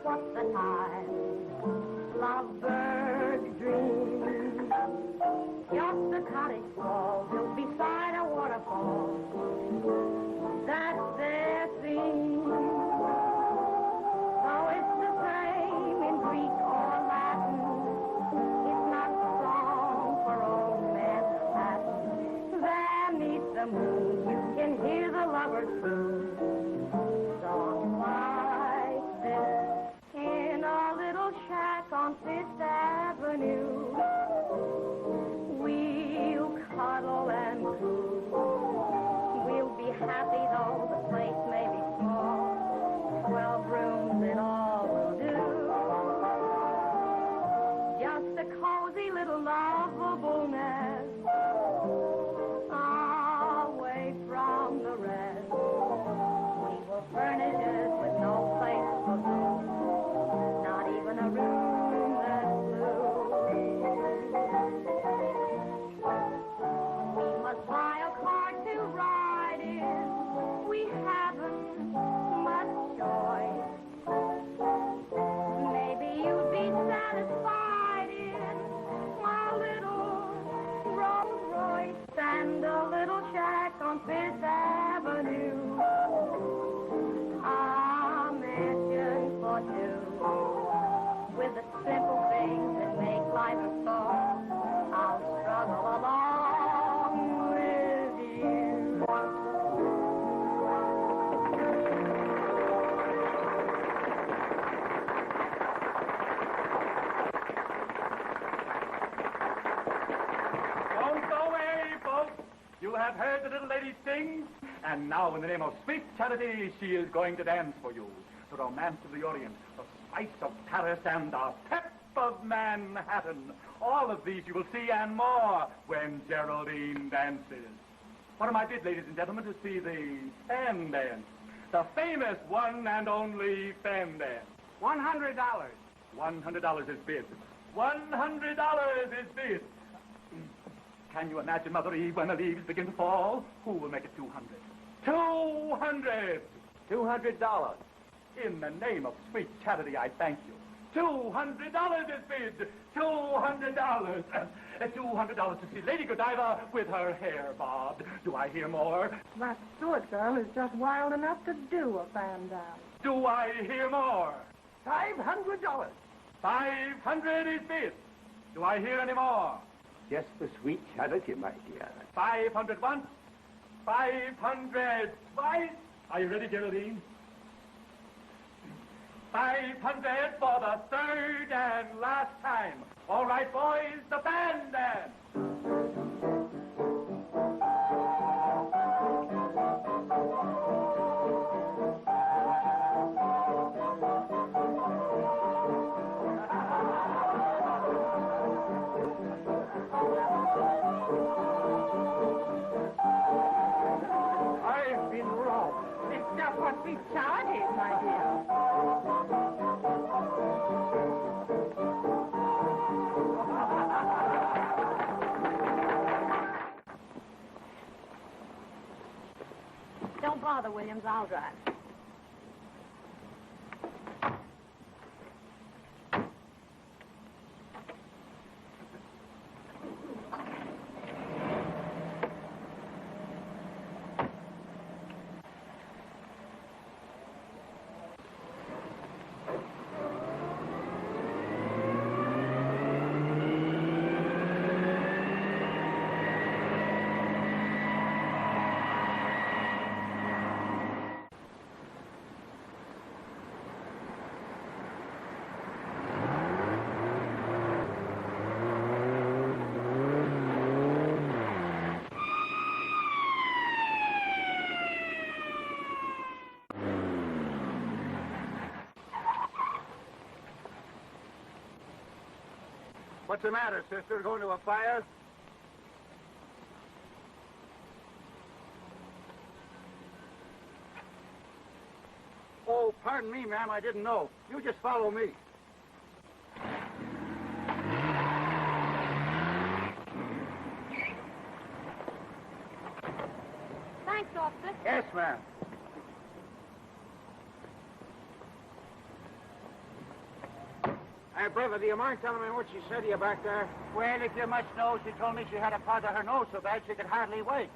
what's the time? Lovebird dream. Just a cottage wall built beside a waterfall. That's their theme. Though it's the same in Greek or Latin, it's not a song for old Manhattan. There neath the moon, you can hear the lovers croon. Songs like this in a little shack on Fifth Avenue. We'll cuddle and coo. We'll be happy though the place may be small. 12 rooms it all will do. Just a cozy little lovable nest away from the rest. We will furnish it with no place for food, not even a room that's blue. We must buy a car to ride in. We haven't much choice. Maybe you'd be satisfied in a little Rolls Royce and a little shack on Fifth Avenue. A mansion for two, with the simple things that make life a song. I'll struggle along with you. Don't go away, folks. You have heard the little lady sing, and now in the name of sweet charity, she is going to dance for you. The romance of the Orient, the spice of Paris, and the pep of Manhattan. All of these you will see and more when Geraldine dances. What am I bid, ladies and gentlemen, to see the fan dance? The famous one and only fan dance. $100. $100 is bid. $100 is bid. Can you imagine, Mother Eve, when the leaves begin to fall? Who will make it 200? 200! $200. In the name of sweet charity, I thank you. $200 is bid. $200. $200 to see Lady Godiva with her hair bobbed. Do I hear more? That Stewart girl is just wild enough to do a fan dance. Do I hear more? $500. 500 is bid. Do I hear any more? Just for sweet charity, my dear. 500 once. 500 twice. Are you ready, Geraldine? 500 for the third and last time. All right, boys, the band dance. I've been wrong. It's just what we charted, my dear. Don't bother, Williams. I'll drive. What's the matter, sister? Going to a fire? Oh, pardon me, ma'am. I didn't know. You just follow me. Thanks, officer. Yes, ma'am. Hey, brother, do you mind telling me what she said to you back there? Well, if you must know, she told me she had a part of her nose so bad she could hardly wait.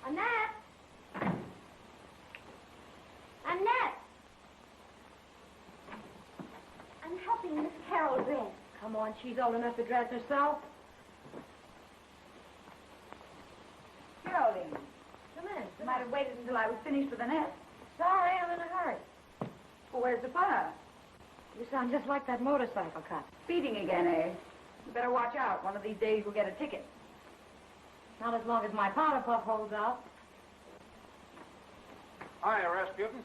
Annette! Annette! I'm helping Miss Carol dress. Come on, she's old enough to dress herself. Geraldine, come in. You might have waited until I was finished with Annette. Sorry, I'm in a hurry. Well, where's the fire? You sound just like that motorcycle cop. Speeding again, eh? You better watch out. One of these days you'll get a ticket. Not as long as my powder puff holds out. Hiya, Rasputin.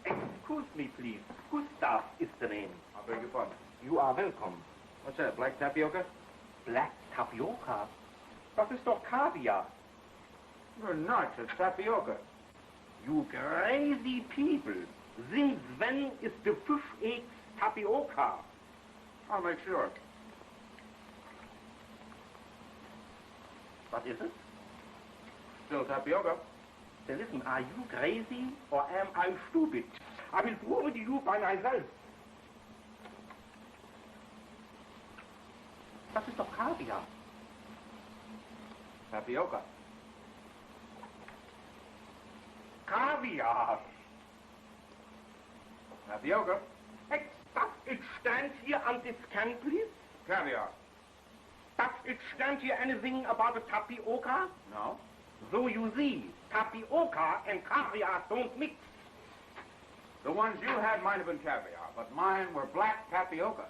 Excuse me, please. Gustav is the name. I beg your pardon. You are welcome. What's that, black tapioca? Black tapioca? Das ist doch Kaviar. You're nuts. It's tapioca. You crazy people. Since when is the fish eggs tapioca? I'll make sure. What is it? Still tapioca. Then listen, are you crazy or am I stupid? I will prove it to you by myself. Das ist doch Kaviar. Tapioca. Kaviar. Tapioca. Does it stand here on this can, please? Caviar. Does it stand here anything about a tapioca? No. So you see, tapioca and caviar don't mix. The ones you had might have been caviar, but mine were black tapioca.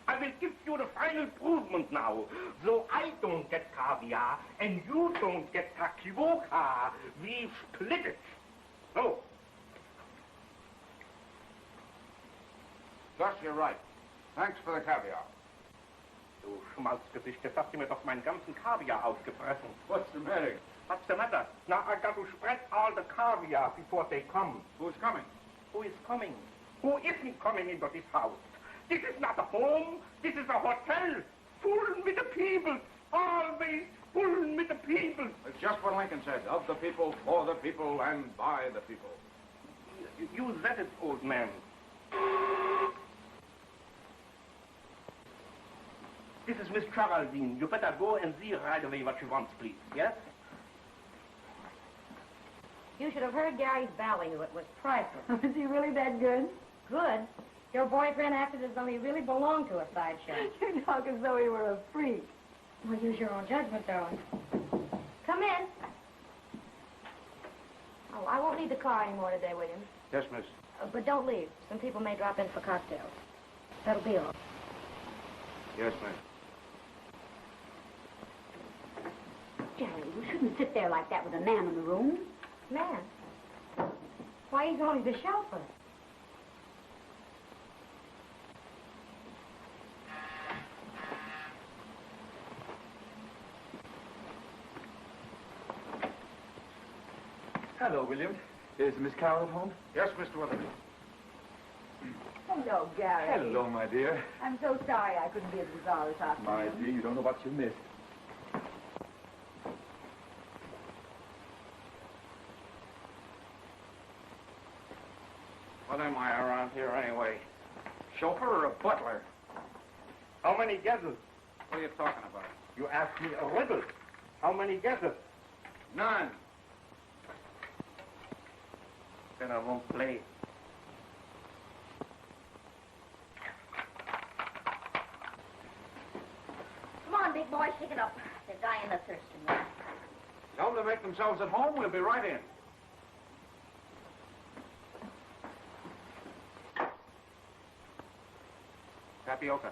I will give you the final provement now. So I don't get caviar and you don't get tapioca. We split it. So. Gus, you're right. Thanks for the caviar. Du Schmalzgesicht, jetzt hast du mir doch meinen ganzen Kaviar aufgefressen. What's the matter? What's the matter? Now I got to spread all the caviar before they come. Who's coming? Who is coming? Who isn't coming into this house? This is not a home. This is a hotel. Full with the people. Always full with the people. It's just what Lincoln said. Of the people, for the people, and by the people. You said it, old man. This is Miss Geraldine. You better go and see right away what she wants, please. Yes? You should have heard Gary's value. It was priceless. Was he really that good? Good. Your boyfriend acted as though he really belonged to a sideshow. You talk as though he were a freak. Well, use your own judgment, darling. Come in. Oh, I won't need the car anymore today, William. Yes, miss. But don't leave. Some people may drop in for cocktails. That'll be all. Yes, ma'am. Jerry, you shouldn't sit there like that with a man in the room. Man? Why, he's only the chauffeur. Hello, William. Is Miss Carol at home? Yes, Mr. Weatherby. Hello, Gary. Hello, my dear. I'm so sorry I couldn't be at the bazaar this My afternoon. dear, you don't know what you missed. What am I around here anyway? Chauffeur or a butler? How many guesses? What are you talking about? You asked me a riddle. How many guesses? None. Then I won't play. Come on, big boy, pick it up. They're dying of thirst in there. Tell them to make themselves at home. We'll be right in. Tapioca.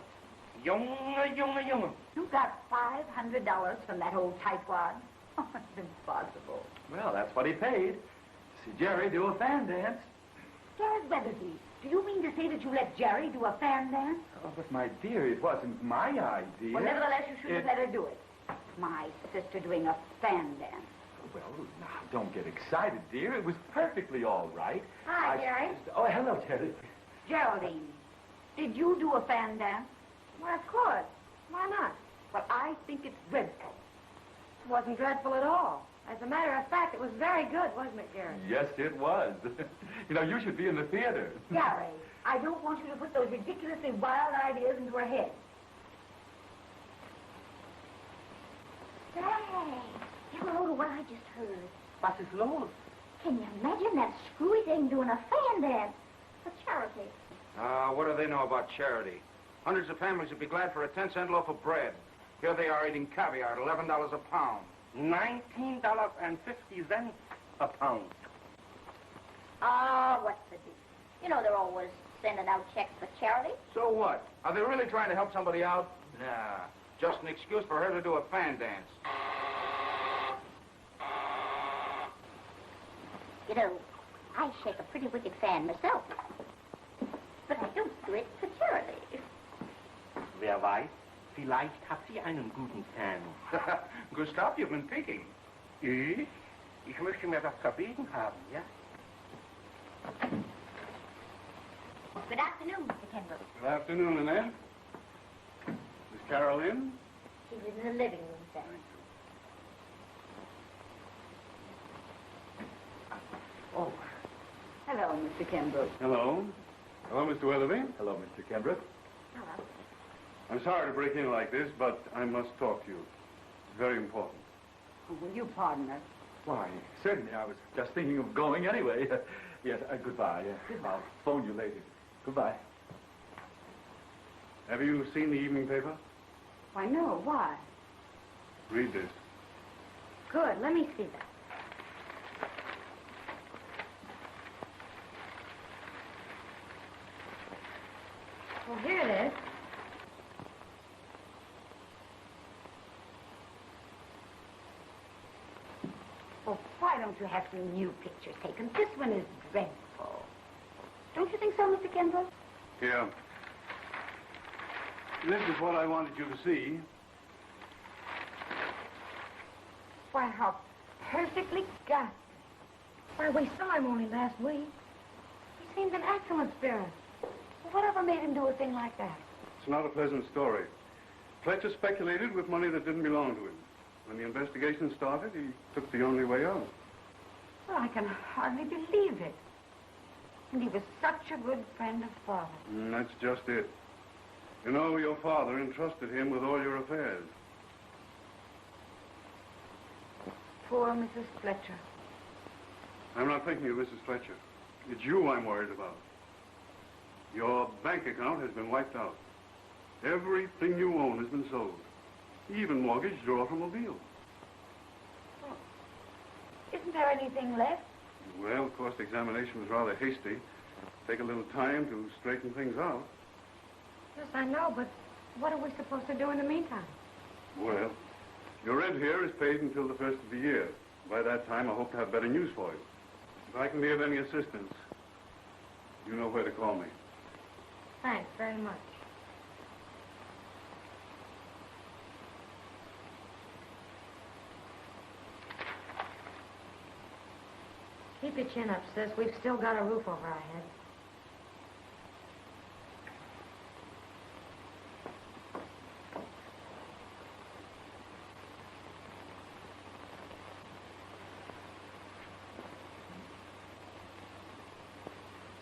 Junge. You got $500 from that old tightwad? Oh, it's impossible. Well, that's what he paid. See Jerry do a fan dance. Garrett Weatherby, do you mean to say that you let Jerry do a fan dance? Oh, but my dear, it wasn't my idea. Well, nevertheless, you shouldn't have let her do it. My sister doing a fan dance. Well, now, don't get excited, dear. It was perfectly all right. Hi, Jerry. Oh, hello, Terry. Geraldine, did you do a fan dance? Well, of course. Why not? Well, I think it's dreadful. It wasn't dreadful at all. As a matter of fact, it was very good, wasn't it, Jerry? Yes, it was. You know, you should be in the theater. Jerry, I don't want you to put those ridiculously wild ideas into her head. Say, you know what I just heard? Was ist los? Can you imagine that screwy thing doing a fan dance for charity? What do they know about charity? Hundreds of families would be glad for a 10-cent loaf of bread. Here they are eating caviar at $11 a pound. $19.50 a pound. Oh, what's the deal? You know they're always sending out checks for charity. So what? Are they really trying to help somebody out? Nah, just an excuse for her to do a fan dance. You know, I shake a pretty wicked fan myself. But I don't do it for charity. Wer weiß, vielleicht hat sie einen guten Fan. Gustav, you've been peeking. Ich? Ich möchte mir das verbieten haben, ja? Good afternoon, Mr. Kimball. Good afternoon, Annette. Is Carol in? She's in the living room, sir. Oh, Hello, Mr. Kimball. Hello. Hello, Mr. Weatherby. Hello, Mr. Kimbrough. Hello. I'm sorry to break in like this, but I must talk to you. It's very important. Oh, will you pardon us? Why, certainly. I was just thinking of going anyway. Yes, goodbye. I'll phone you later. Goodbye. Have you seen the evening paper? Why, no. Why? Read this. Good. Let me see that. Well, here it is. Oh, why don't you have some new pictures taken? This one is dreadful. Don't you think so, Mr. Kimball? Here. This is what I wanted you to see. Why, how perfectly ghastly. Why, we saw him only last week. He seemed an excellent spirit. Whatever made him do a thing like that? It's not a pleasant story. Fletcher speculated with money that didn't belong to him. When the investigation started, he took the only way out. Well, I can hardly believe it. And he was such a good friend of Father. That's just it. You know, your father entrusted him with all your affairs. Poor Mrs. Fletcher. I'm not thinking of Mrs. Fletcher. It's you I'm worried about. Your bank account has been wiped out. Everything you own has been sold. He even mortgaged your automobile. Well, isn't there anything left? Well, of course, the examination was rather hasty. Take a little time to straighten things out. Yes, I know, but what are we supposed to do in the meantime? Well, your rent here is paid until the first of the year. By that time, I hope to have better news for you. If I can be of any assistance, you know where to call me. Thanks very much. Keep your chin up, sis. We've still got a roof over our heads.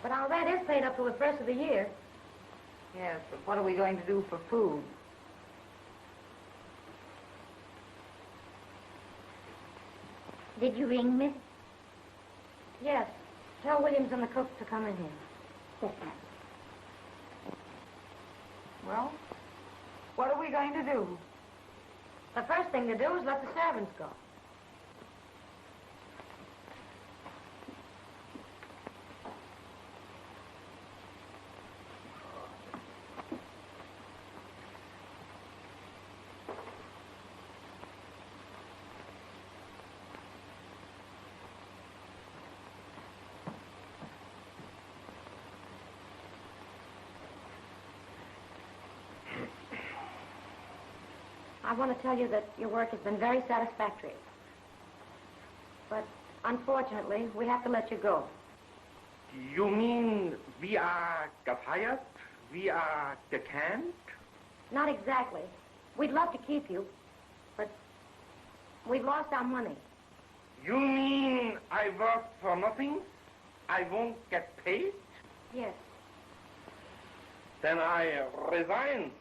But our rent is paid up till the first of the year. Yes, but what are we going to do for food? Did you ring, miss? Yes. Tell Williams and the cook to come in here. Yes, ma'am. Well, what are we going to do? The first thing to do is let the servants go. I want to tell you that your work has been very satisfactory. But unfortunately, we have to let you go. You mean we are fired? We are canned? Not exactly. We'd love to keep you, but we've lost our money. You mean I work for nothing? I won't get paid? Yes. Then I resign.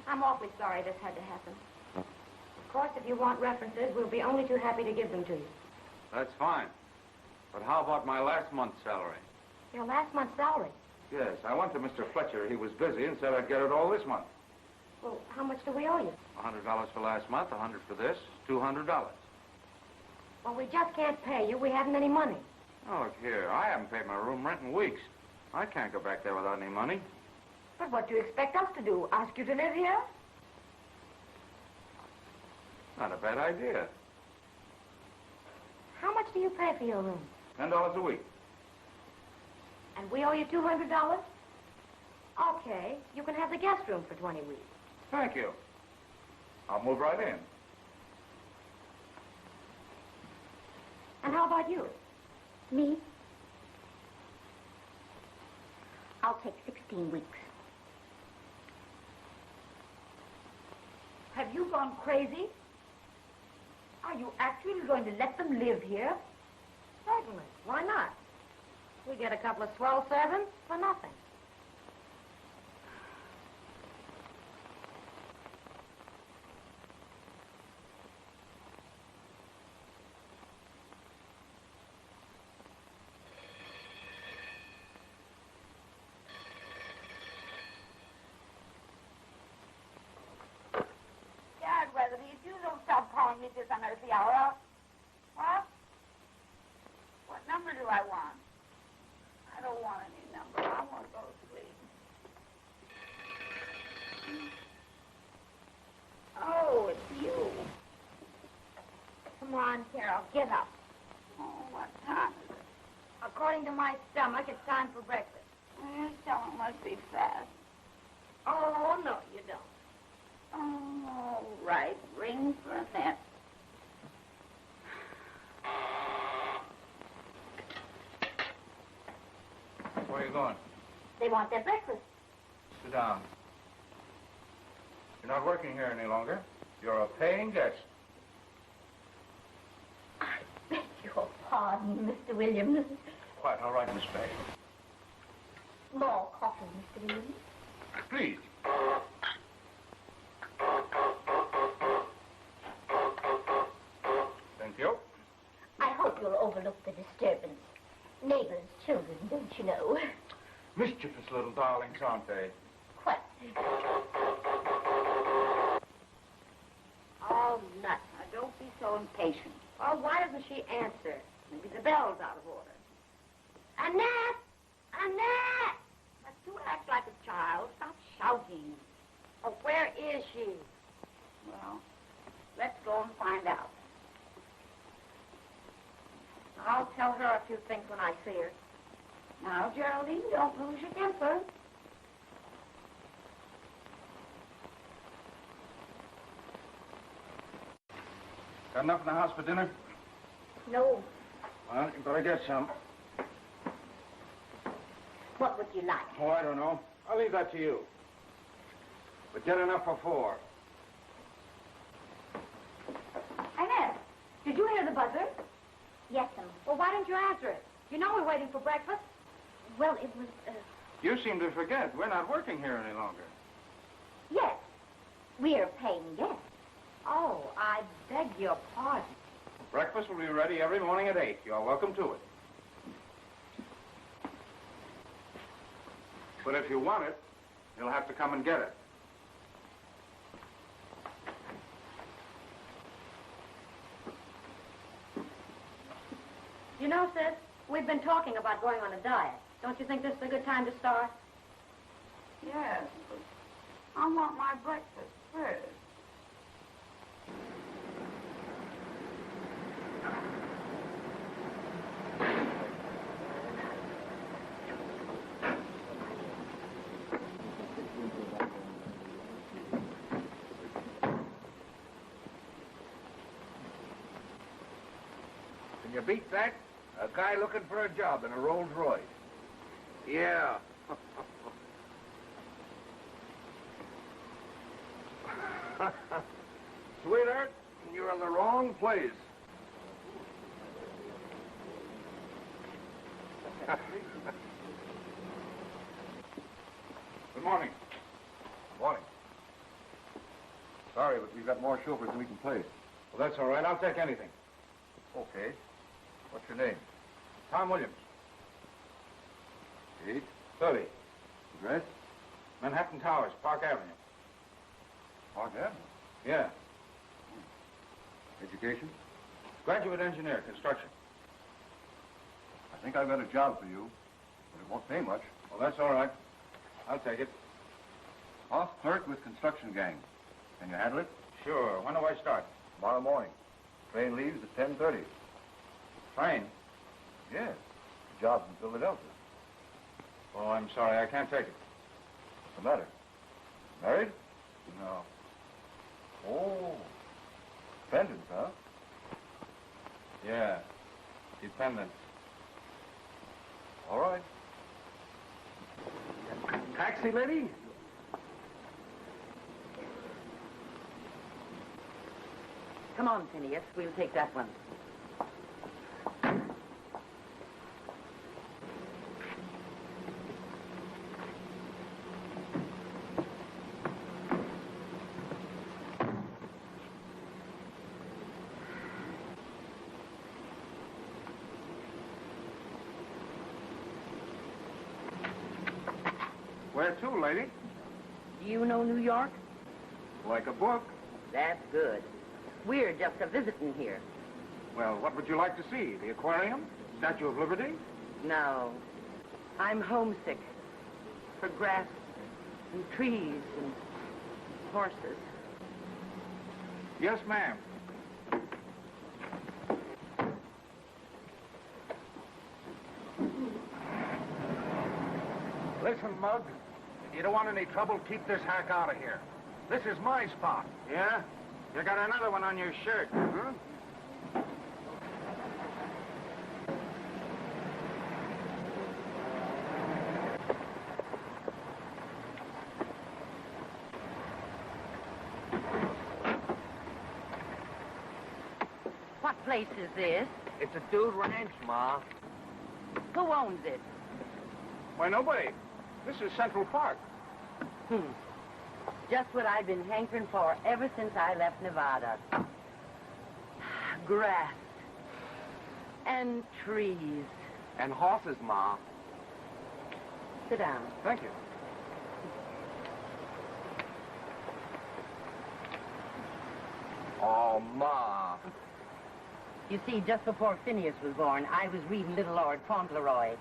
I'm awfully sorry this had to happen. Of course, if you want references, we'll be only too happy to give them to you. That's fine. But how about my last month's salary? Your last month's salary? Yes, I went to Mr. Fletcher. He was busy and said I'd get it all this month. Well, how much do we owe you? $100 for last month, $100 for this, $200. Well, we just can't pay you. We haven't any money. Oh, look here. I haven't paid my room rent in weeks. I can't go back there without any money. But what do you expect us to do? Ask you to live here? Not a bad idea. How much do you pay for your room? $10 a week. And we owe you $200? Okay, you can have the guest room for 20 weeks. Thank you. I'll move right in. And how about you? Me? I'll take 16 weeks. Have you gone crazy? Are you actually going to let them live here? Certainly. Why not? We get a couple of swell servants for nothing. You don't stop calling me this unearthly hour. What? What number do I want? I don't want any number. I want to go to sleep. Oh, it's you. Come on, Carol, get up. Oh, what time is it? According to my stomach, it's time for breakfast. Your stomach must be fat. Oh, no, you don't. Oh, right. Ring for Annette. Where are you going? They want their breakfast. Sit down. You're not working here any longer. You're a paying guest. I beg your pardon, Mr. Williams. Quite all right, Miss Bay. More coffee, Mr. Williams. Please. Thank you. I hope you'll overlook the disturbance. Neighbors' children, don't you know? Mischievous little darlings, aren't they? Quite. Oh, nuts. Now, don't be so impatient. Well, why doesn't she answer? Maybe the bell's out of order. Annette! Annette! Now, do act like a child. Stop shouting. Oh, where is she? Well, let's go and find out. I'll tell her a few things when I see her. Now, Geraldine, don't lose your temper. Got enough in the house for dinner? No. Well, you better get some. What would you like? Oh, I don't know. I'll leave that to you. But get enough for 4. Annette, did you hear the buzzer? Yes, ma'am. Well, why didn't you answer it? You know we're waiting for breakfast. Well, it was, You seem to forget. We're not working here any longer. yes. We're paying guests. Oh, I beg your pardon. Breakfast will be ready every morning at 8. You're welcome to it. But if you want it, you'll have to come and get it. You know, sis, we've been talking about going on a diet. Don't you think this is a good time to start? Yes, but I want my breakfast first. Can you beat that? A guy looking for a job in a Rolls Royce. Yeah. Sweetheart, you're in the wrong place. Good morning. Morning. Sorry, but we've got more chauffeurs than we can place. Well, that's all right. I'll take anything. Okay. What's your name? Tom Williams. Age? 30. Address? Manhattan Towers, Park Avenue. Park Avenue? Yeah. Education? Graduate engineer, construction. I think I've got a job for you, but it won't pay much. Well, that's all right. I'll take it. Off clerk with construction gang. Can you handle it? Sure. When do I start? Tomorrow morning. Train leaves at 10:30. Train? Yes. Job's in Philadelphia. Oh, I'm sorry. I can't take it. What's the matter? Married? No. Oh. Dependent, huh? Yeah. Dependent. All right. Taxi, lady? Come on, Phineas. We'll take that one. Where to, lady? Do you know New York? Like a book. That's good. We're just a visiting here. Well, what would you like to see? The aquarium? Statue of Liberty? No. I'm homesick. For grass and trees and horses. Yes, ma'am. Listen, Mug. If you don't want any trouble, keep this hack out of here. This is my spot. Yeah? You got another one on your shirt. Huh? What place is this? It's a dude ranch, Ma. Who owns it? Why, nobody. This is Central Park. Just what I've been hankering for ever since I left Nevada. Grass. And trees. And horses, Ma. Sit down. Thank you. Oh, Ma. You see, just before Phineas was born, I was reading Little Lord Fauntleroy.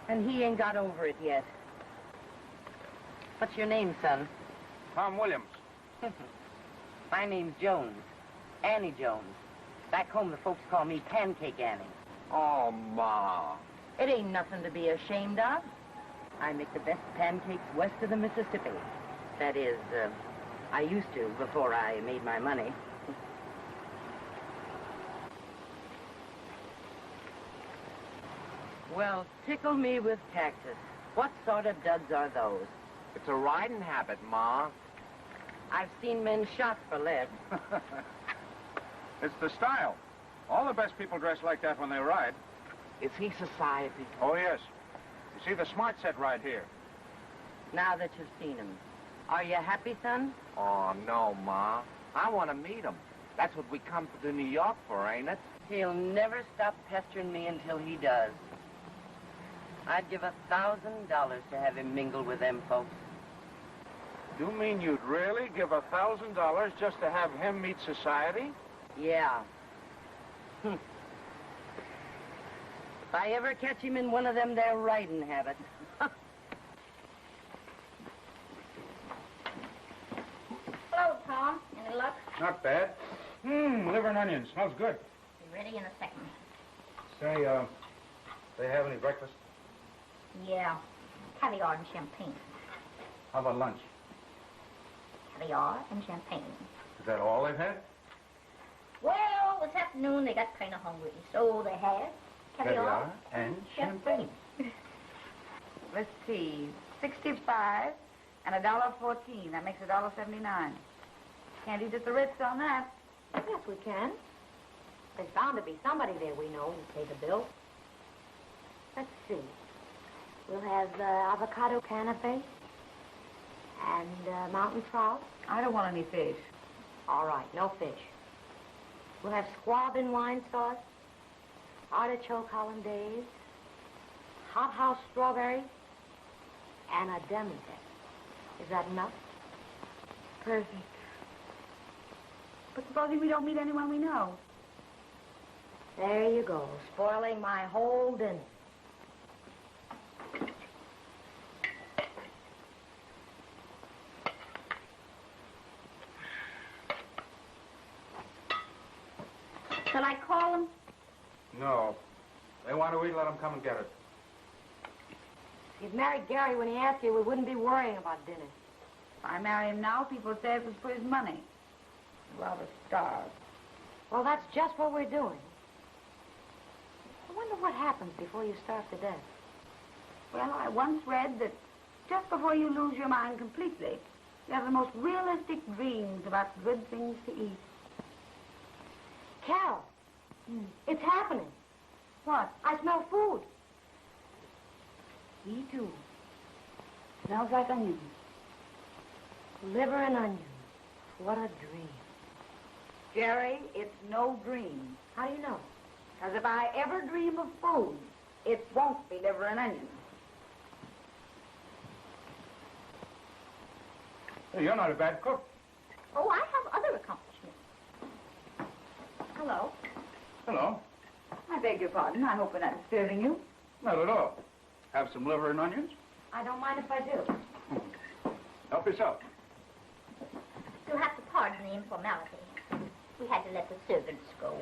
And he ain't got over it yet. What's your name, son? Tom Williams. My name's Jones. Annie Jones. Back home, the folks call me Pancake Annie. Oh, Ma. It ain't nothing to be ashamed of. I make the best pancakes west of the Mississippi. That is, I used to before I made my money. Well, tickle me with taxes. What sort of duds are those? It's a riding habit, Ma. I've seen men shot for less. It's the style. All the best people dress like that when they ride. Is he society? Oh, yes. You see the smart set right here. Now that you've seen him, are you happy, son? Oh, no, Ma. I want to meet him. That's what we come to New York for, ain't it? He'll never stop pestering me until he does. I'd give $1,000 to have him mingle with them folks. You mean you'd really give $1,000 just to have him meet society? Yeah. If I ever catch him in one of them there riding habits. Hello, Tom. Any luck? Not bad. Liver and onions. Smells good. Be ready in a second. Say, they have any breakfast? Yeah. Caviar and champagne. How about lunch? Caviar and champagne. Is that all they've had? Well, this afternoon afternoon they got kind of hungry, so they had caviar and champagne. Let's see, 65 and $1.14. That makes $1.79. Can't eat at the Ritz on that. Yes, we can. There's bound to be somebody there we know who pay the bill. Let's see. We'll have avocado canapé and mountain trout. I don't want any fish. All right, no fish. We'll have squab in wine sauce, artichoke hollandaise, hot house strawberry, and a demi-tasse. Is that enough? Perfect. But supposing we don't meet anyone we know? There you go, spoiling my whole dinner. Shall I call them? No. They want to eat, let them come and get it. If you'd married Gary when he asked you, we wouldn't be worrying about dinner. If I marry him now, people would say it was for his money. He'd rather starve. Well, that's just what we're doing. I wonder what happens before you starve to death. Well, I once read that just before you lose your mind completely, you have the most realistic dreams about good things to eat. Carol, it's happening. What? I smell food. Me too. Smells like onions. Liver and onions. What a dream. Jerry, it's no dream. How do you know? Because if I ever dream of food, it won't be liver and onions. Hey, you're not a bad cook. Oh, I have other accomplishments. Hello. Hello. I beg your pardon. I hope we're not disturbing you. Not at all. Have some liver and onions? I don't mind if I do. Help yourself. You'll have to pardon the informality. We had to let the servants go.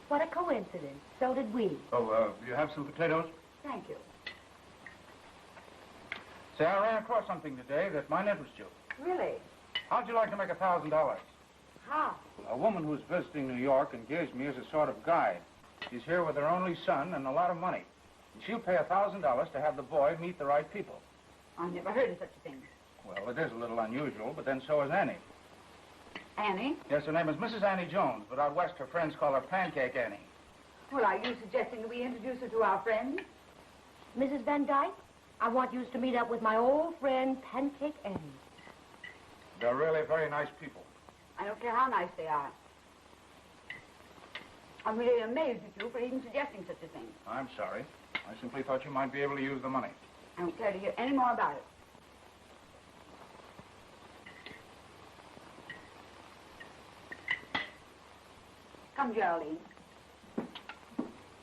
What a coincidence. So did we. Oh, you have some potatoes? Thank you. Say, I ran across something today that might interest you. Really? How'd you like to make $1,000? How? A woman who's visiting New York engaged me as a sort of guide. She's here with her only son and a lot of money. And she'll pay $1,000 to have the boy meet the right people. I never heard of such a thing. Well, it is a little unusual, but then so is Annie. Annie? Yes, her name is Mrs. Annie Jones, but out west her friends call her Pancake Annie. Well, are you suggesting that we introduce her to our friends? Mrs. Van Dyke, I want you to meet up with my old friend, Pancake Annie. They're really very nice people. I don't care how nice they are. I'm really amazed at you for even suggesting such a thing. I'm sorry. I simply thought you might be able to use the money. I don't care to hear any more about it. Come, Geraldine.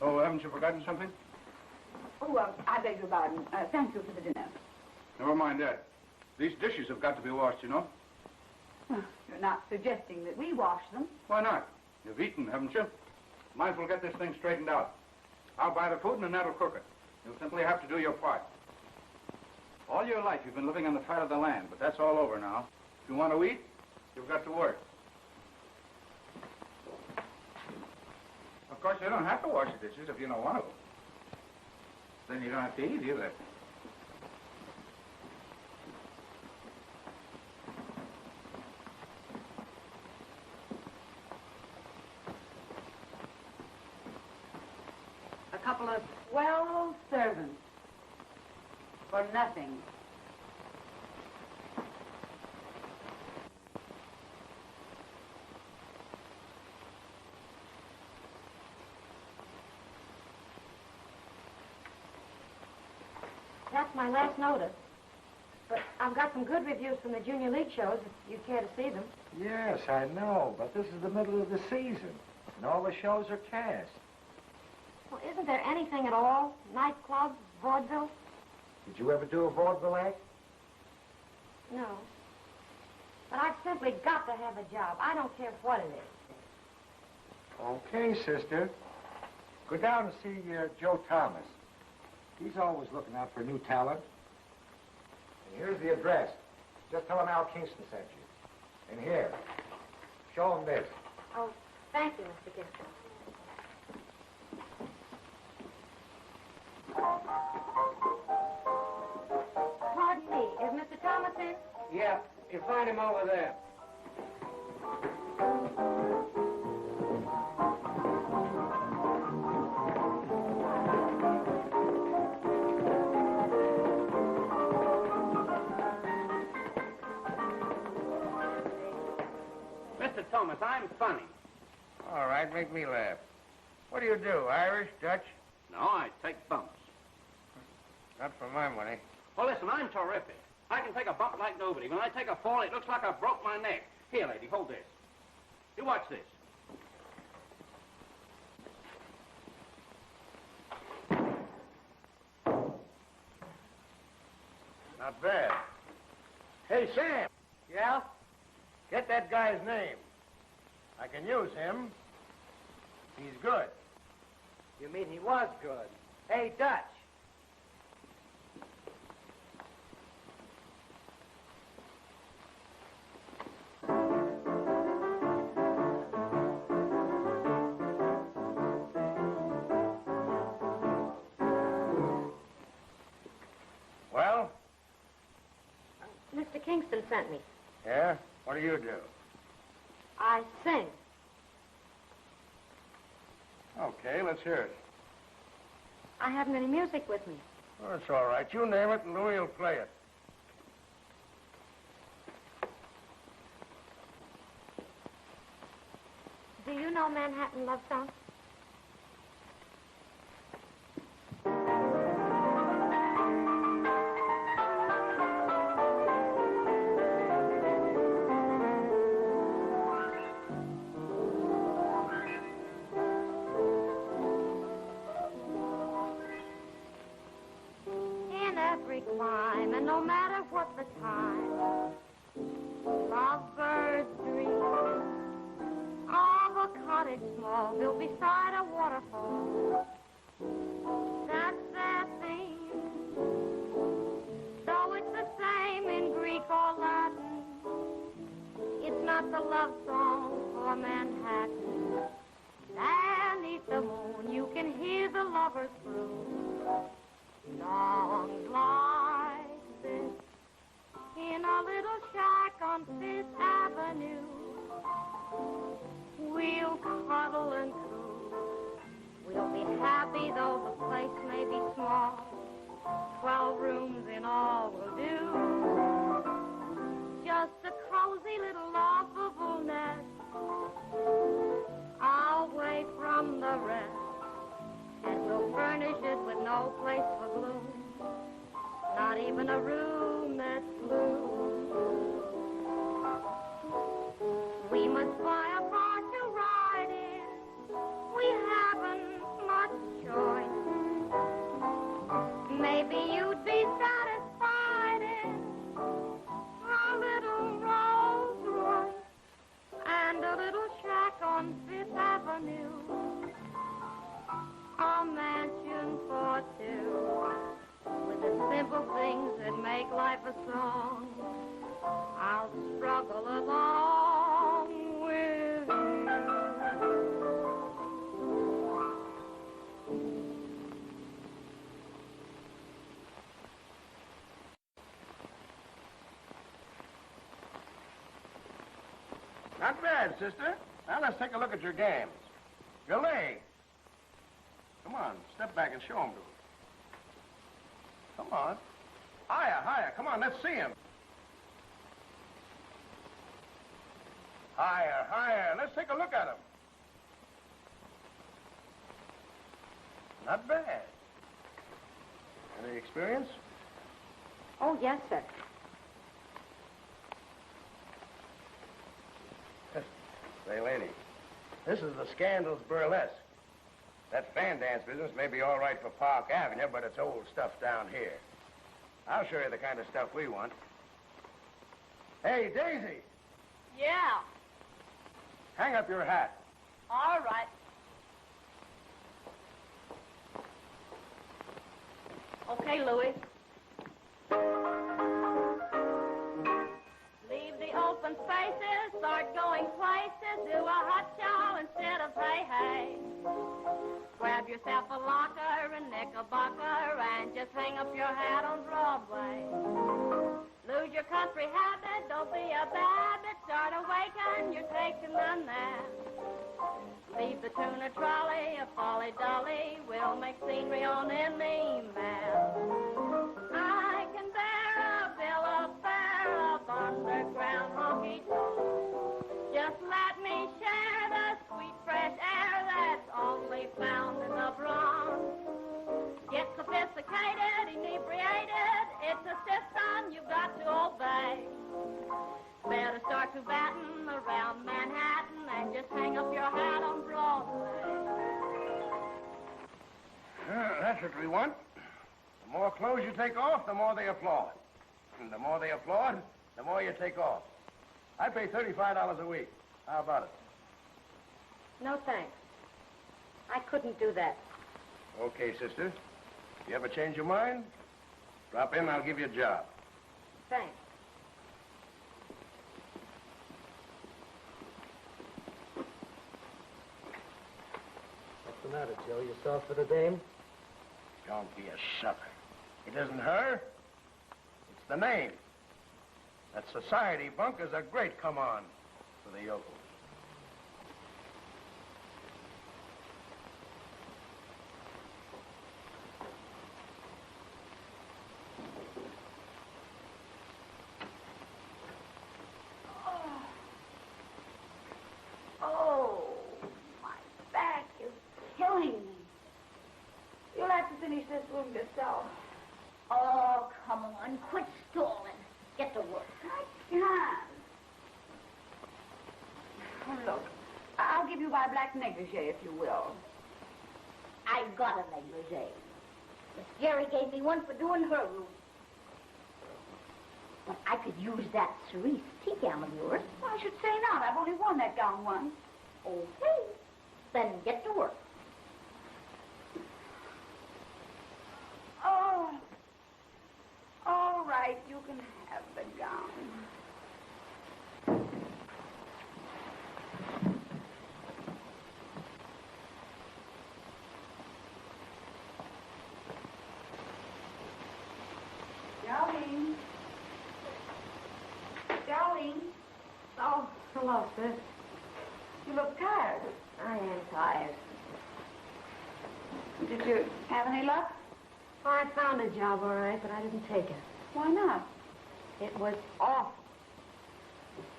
Oh, haven't you forgotten something? Oh, I beg your pardon. Thank you for the dinner. Never mind that. These dishes have got to be washed, you know. You're not suggesting that we wash them. Why not? You've eaten, haven't you? Might as well get this thing straightened out. I'll buy the food and Annette will cook it. You'll simply have to do your part. All your life you've been living on the fat of the land, but that's all over now. If you want to eat, you've got to work. Of course, you don't have to wash the dishes if you don't want to. Then you don't have to eat either. A couple of swell servants. For nothing. That's my last notice. But I've got some good reviews from the Junior League shows, if you care to see them. Yes, I know, but this is the middle of the season, and all the shows are cast. Well, isn't there anything at all? Nightclubs, vaudeville? Did you ever do a vaudeville act? No. But I've simply got to have a job. I don't care what it is. Okay, sister. Go down and see Joe Thomas. He's always looking out for new talent. And here's the address. Just tell him Al Kingston sent you. And here, show him this. Oh, Thank you, Mr. Kingston. Pardon me, is Mr. Thomas in? Yeah, you find him over there. Mr. Thomas, I'm funny. All right, make me laugh. What do you do, Irish, Dutch? No, I take bumps. Not for my money. Well, listen, I'm terrific. I can take a bump like nobody. When I take a fall, it looks like I broke my neck. Here, lady, hold this. You watch this. Not bad. Hey, Sam. Yeah? Get that guy's name. I can use him. He's good. You mean he was good? Hey, Dutch. Well? Mr. Kingston sent me. Yeah? What do you do? I sing. Okay, let's hear it. I haven't any music with me. Well, that's all right. You name it, and Louie will play it. Do you know Manhattan Love Song? In every clime, and no matter what the time, lovebirds dream of a cottage small built beside a waterfall. That's their theme. Though it's the same in Greek or Latin, it's not the love song for Manhattan. Beneath the moon, you can hear the lovers croon songs like this in a little shack on Fifth Avenue. We'll cuddle and coo. We'll be happy though the place may be small. 12 rooms in all will do. Just a cozy little lovable nest away from the rest. And we'll furnish it with no place for gloom. Not even a room that's blue. We must buy a car to ride in. We haven't much choice. Maybe you'd be satisfied in a little Rolls Royce and a little shack on Fifth Avenue. A mansion for two with the simple things that make life a song. I'll struggle along with you. Not bad, sister. Now let's take a look at your games. Your legs. Come on, step back and show them to us. Come on. Higher, higher. Come on, let's see him. Higher, higher. Let's take a look at him. Not bad. Any experience? Oh, yes, sir. Say, lady, this is the Scandals Burlesque. That fan dance business may be all right for Park Avenue, but it's old stuff down here. I'll show you the kind of stuff we want. Hey, Daisy, Yeah, hang up your hat. all right. Okay, Louis. Leave the old open spaces, start going places, do a hot show instead of hey. Grab yourself a locker and knickerbocker and just hang up your hat on Broadway. Lose your country habit, don't be a babbit, start awaken, you're taking a nap. Leave the tuna trolley, a folly dolly, we'll make scenery on any map. I can bear a bill of fare of underground honky-tonk. Just let me share the sweet fresh air that's only found in the Bronx. Get sophisticated, inebriated, it's a system you've got to obey. Better start to batten around Manhattan and just hang up your hat on Broadway. That's what we want. The more clothes you take off, the more they applaud. And the more they applaud, the more you take off. I pay $35 a week. How about it? No, thanks. I couldn't do that. Okay, sister. If you ever change your mind, drop in, I'll give you a job. Thanks. What's the matter, Joe? You soft for the dame? Don't be a sucker. It isn't her. It's the name. That society bunk is a great come-on for the yokels. Oh, my back is killing me. You'll have to finish this room yourself. Oh, come on. Quit stalling. Get to work. I can't. Oh, look, I'll give you my black negligee, if you will. I got a negligee. Miss Jerry gave me one for doing her room. But I could use that cerise tea gown of yours. Well, I should say not. I've only worn that gown once. Okay. Then get to work. Oh. All right, you can have the gown. Geraldine. Geraldine. Oh, hello, sis. You look tired. I am tired. Did you have any luck? Oh, I found a job, all right, but I didn't take it. Why not? It was awful.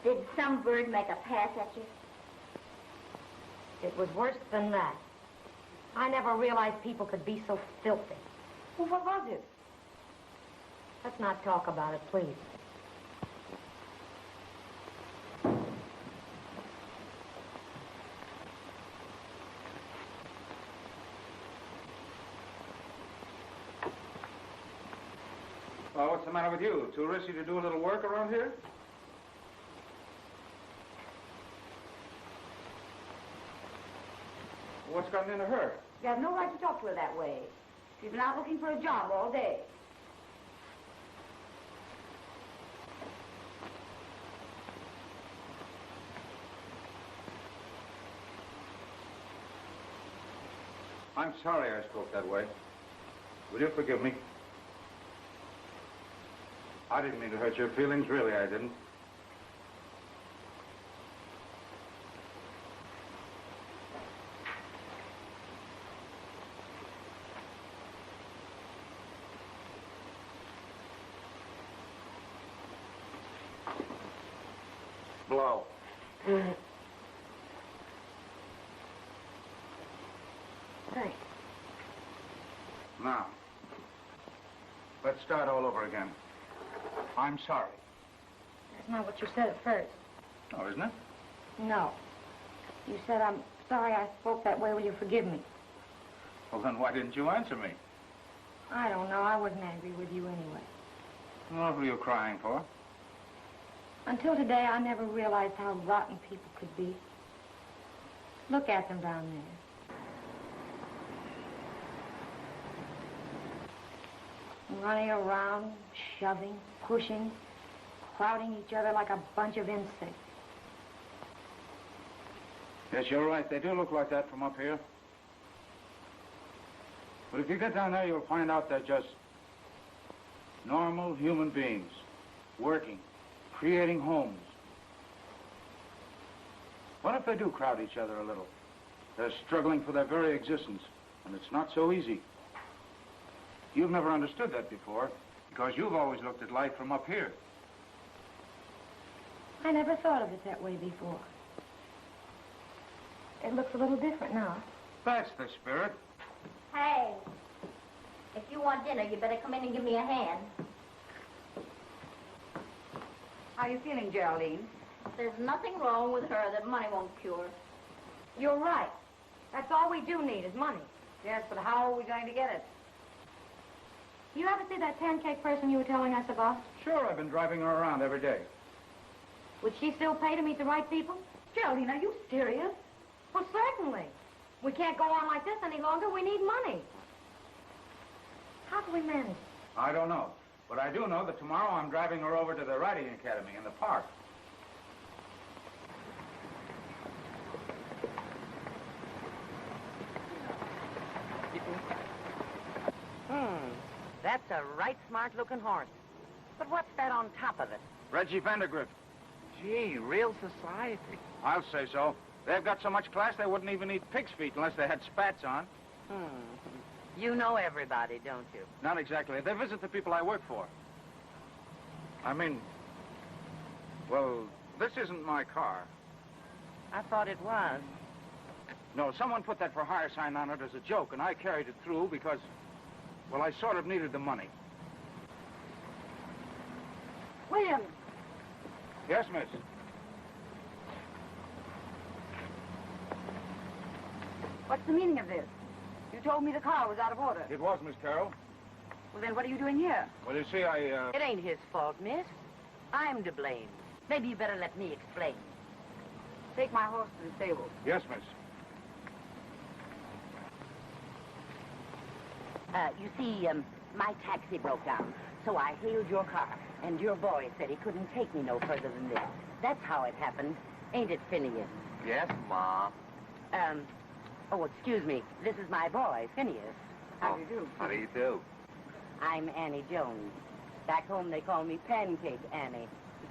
Did some bird make a pass at you? It was worse than that. I never realized people could be so filthy. Well, what was it? Let's not talk about it, please. Well, what's the matter with you? Too risky to do a little work around here? What's gotten into her? You have no right to talk to her that way. She's been out looking for a job all day. I'm sorry I spoke that way. Will you forgive me? I didn't mean to hurt your feelings, really, I didn't. Blow. Thanks. Now, let's start all over again. I'm sorry. That's not what you said at first. Oh, isn't it? No. You said, I'm sorry I spoke that way. Will you forgive me? Well, then why didn't you answer me? I don't know. I wasn't angry with you anyway. Well, what were you crying for? Until today, I never realized how rotten people could be. Look at them down there. Running around, shoving, pushing, crowding each other like a bunch of insects. Yes, you're right. They do look like that from up here. But if you get down there, you'll find out they're just normal human beings, working, creating homes. What if they do crowd each other a little? They're struggling for their very existence, and it's not so easy. You've never understood that before, because you've always looked at life from up here. I never thought of it that way before. It looks a little different now. That's the spirit. Hey, if you want dinner, you better come in and give me a hand. How are you feeling, Geraldine? There's nothing wrong with her that money won't cure. You're right. That's all we do need is money. Yes, but how are we going to get it? You ever see that pancake person you were telling us about? Sure, I've been driving her around every day. Would she still pay to meet the right people? Geraldine, are you serious? Well, certainly. We can't go on like this any longer. We need money. How do we manage? I don't know. But I do know that tomorrow I'm driving her over to the riding academy in the park. That's a right smart-looking horse. But what's that on top of it? Reggie Vandergrift. Gee, real society. I'll say so. They've got so much class they wouldn't even eat pig's feet unless they had spats on. You know everybody, don't you? Not exactly. They visit the people I work for. I mean, well, this isn't my car. I thought it was. No, someone put that for hire sign on it as a joke, and I carried it through because, well, I sort of needed the money. William! Yes, miss. What's the meaning of this? You told me the car was out of order. It was, Miss Carol. Well, then what are you doing here? Well, you see, It ain't his fault, miss. I'm to blame. Maybe you better let me explain. Take my horse to the stable. Yes, miss. You see, my taxi broke down, so I hailed your car, and your boy said he couldn't take me no further than this. That's how it happened, ain't it, Phineas? Yes, Ma. Oh, excuse me. This is my boy, Phineas. How do you do? How do you do? I'm Annie Jones. Back home, they call me Pancake Annie.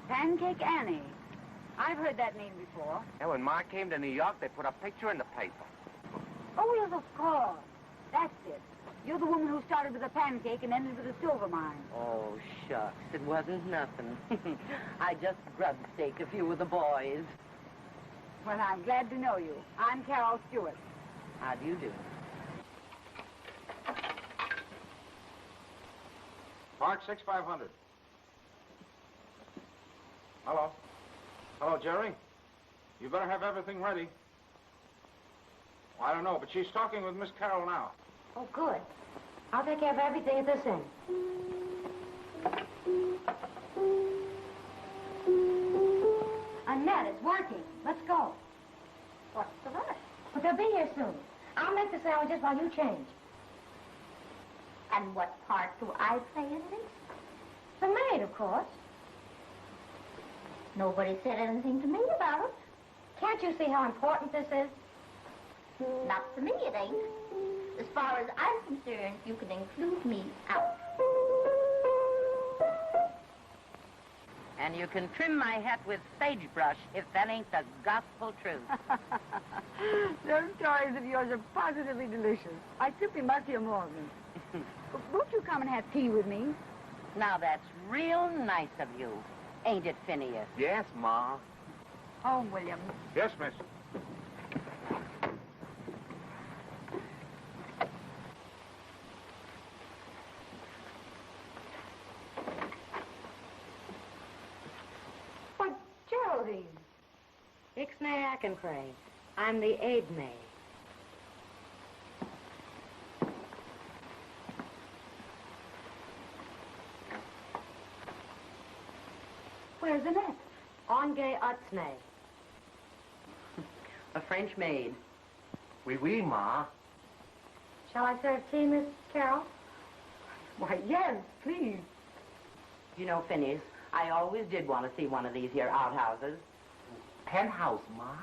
Pancake Annie. I've heard that name before. Yeah, when Ma came to New York, they put a picture in the paper. Oh, yes, of course. That's it. You're the woman who started with a pancake and ended with a silver mine. Oh, shucks. It wasn't nothing. I just grub staked a few of the boys. Well, I'm glad to know you. I'm Carol Stewart. How do you do? Park 6500. Hello. Hello, Jerry. You better have everything ready. Well, I don't know, but she's talking with Miss Carol now. Oh, good. I'll take care of everything at this end. Annette, it's working. Let's go. What's the rush? But they'll be here soon. I'll make the sandwiches while you change. And what part do I play in this? The maid, of course. Nobody said anything to me about it. Can't you see how important this is? Not to me, it ain't. As far as I'm concerned, you can include me out. And you can trim my hat with sagebrush if that ain't the gospel truth. Those stories of yours are positively delicious. I simply must hear more of them. Won't you come and have tea with me? Now, that's real nice of you. Ain't it, Phineas? Yes, Ma. Home, William. Yes, miss. But, Geraldine. Ixnay Akenpray. I'm the aid maid. Where's Annette? Onge Utsnay. A French maid. Oui, oui, Ma. Shall I serve tea, Miss Carol? Why, yes, please. You know, Phineas, I always did want to see one of these here outhouses. Penthouse, Ma?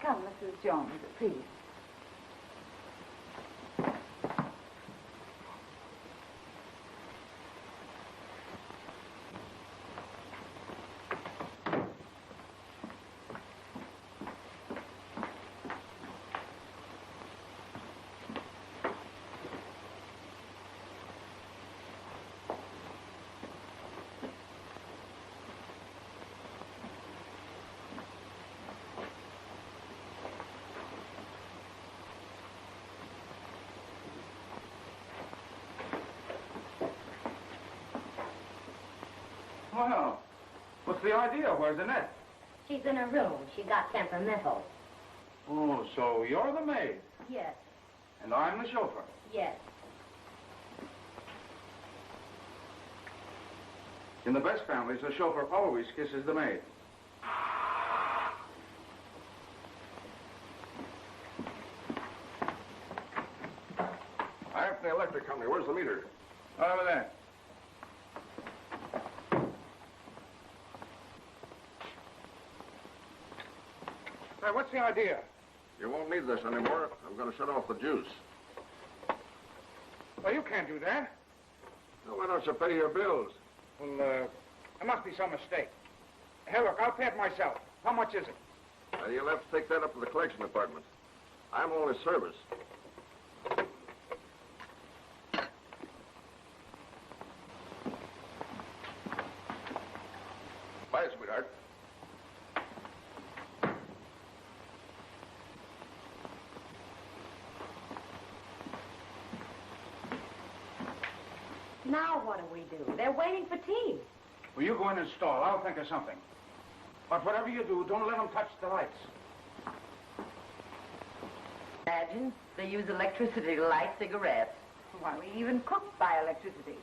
Come, Mrs. Jones, please. Well, what's the idea? Where's Annette? She's in her room. She got temperamental. Oh, so you're the maid, Yes, and I'm the chauffeur. yes. In the best families, the chauffeur always kisses the maid. I'm from the electric company. Where's the meter? Over there. Hey, what's the idea? You won't need this anymore. I'm going to shut off the juice. Well, you can't do that. Now, why don't you pay your bills? Well, there must be some mistake. Hey, look, I'll pay it myself. How much is it? You'll have to take that up to the collection department. I'm only service. Bye, sweetheart. Now what do we do? They're waiting for tea. Well, you go in and stall. I'll think of something. But whatever you do, don't let them touch the lights. Imagine they use electricity to light cigarettes. Why, we even cook by electricity.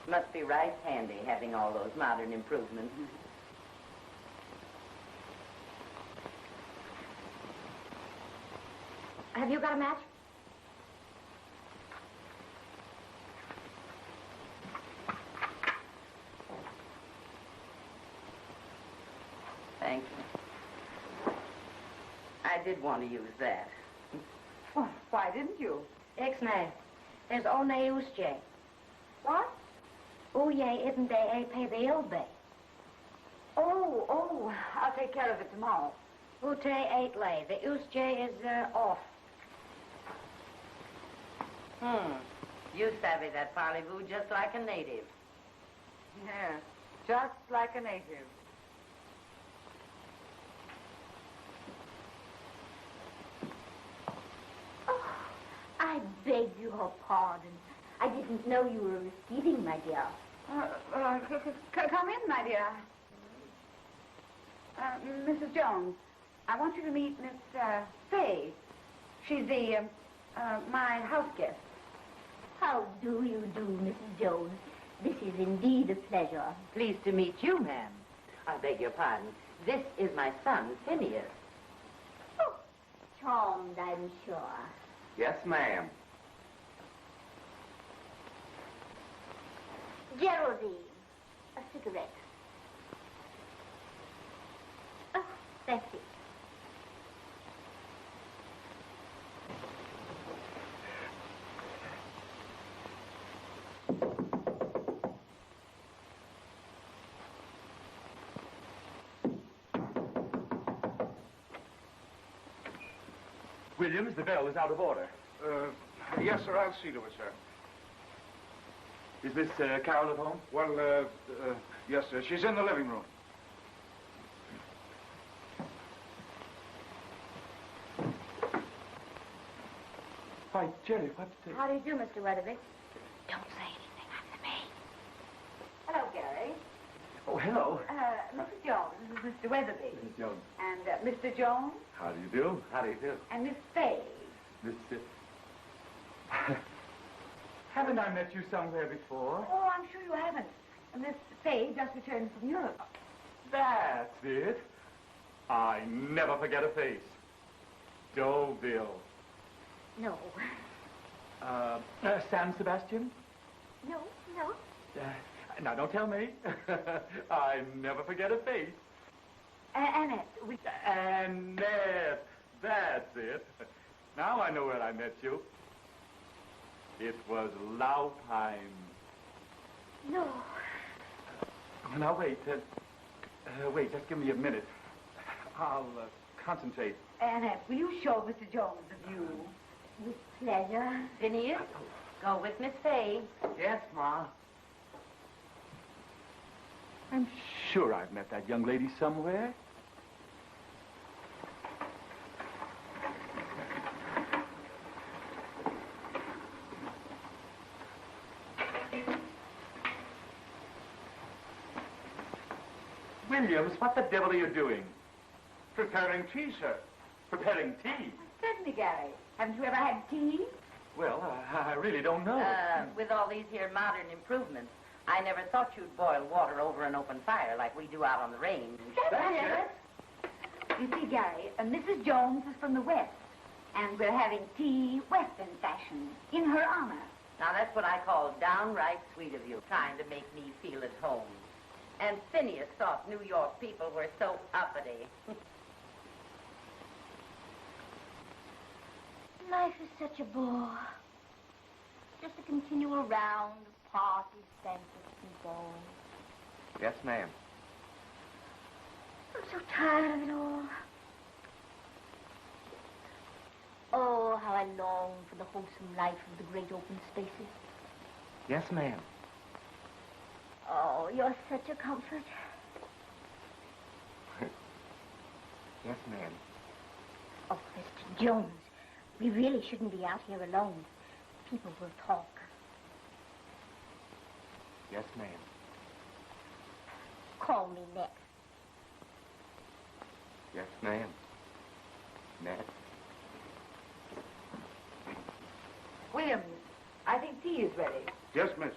Must be right handy having all those modern improvements. Have you got a match? Thank you. I did want to use that. Well, why didn't you? Ixnay. There's only usje. What? Uye isn't they a pay the ilbe. Oh, I'll take care of it tomorrow. Ute eight lay. The usje is off. You savvy that parlez-vous just like a native. Yeah, just like a native. I beg your pardon. I didn't know you were receiving, my dear. Come in, my dear. Mrs. Jones, I want you to meet Miss Fay. She's my house guest. How do you do, Mrs. Jones? This is indeed a pleasure. Pleased to meet you, ma'am. I beg your pardon. This is my son, Phineas. Oh, charmed, I'm sure. Yes, ma'am. Geraldine, a cigarette. Oh, thank you. Williams, the bell is out of order. Yes, sir, I'll see to it, sir. Is Miss Carol at home? Well, yes, sir. She's in the living room. Why, Jerry, what... How do you do, Mr. Weatherby? Don't say anything, I'm the maid. Hello, Gary. Oh, hello. Mrs. Jones, this is Mr. Weatherby. Mrs. Jones. And Mr. Jones. How do you do? How do you do? And Miss Fay. Miss... Haven't I met you somewhere before? Oh, I'm sure you haven't. Miss Fay just returned from Europe. That's it. I never forget a face. Deauville. No. San Sebastian? No, no. Now, don't tell me. I never forget a face. Annette, Annette, that's it. Now I know where I met you. It was Laupheim. No. Now, wait. Wait, just give me a minute. I'll concentrate. Annette, will you show Mr. Jones the view? With pleasure. Phineas, go with Miss Fay. Yes, Ma. I'm sure I've met that young lady somewhere. Williams, what the devil are you doing? Preparing tea, sir. Preparing tea? Certainly, Gary. Haven't you ever had tea? Well, I really don't know. With all these here modern improvements, I never thought you'd boil water over an open fire like we do out on the range. That's it. You see, Gary, Mrs. Jones is from the West, and we're having tea Western fashion in her honor. Now, that's what I call downright sweet of you, trying to make me feel at home. And Phineas thought New York people were so uppity. Life is such a bore. Just a continual round of parties, banquets, and balls. Yes, ma'am. I'm so tired of it all. Oh, how I long for the wholesome life of the great open spaces. Yes, ma'am. Oh, you're such a comfort. Yes, ma'am. Oh, Mr. Jones, we really shouldn't be out here alone. People will talk. Yes, ma'am. Call me next. Yes, ma'am. Next. Williams, I think tea is ready. Yes, miss.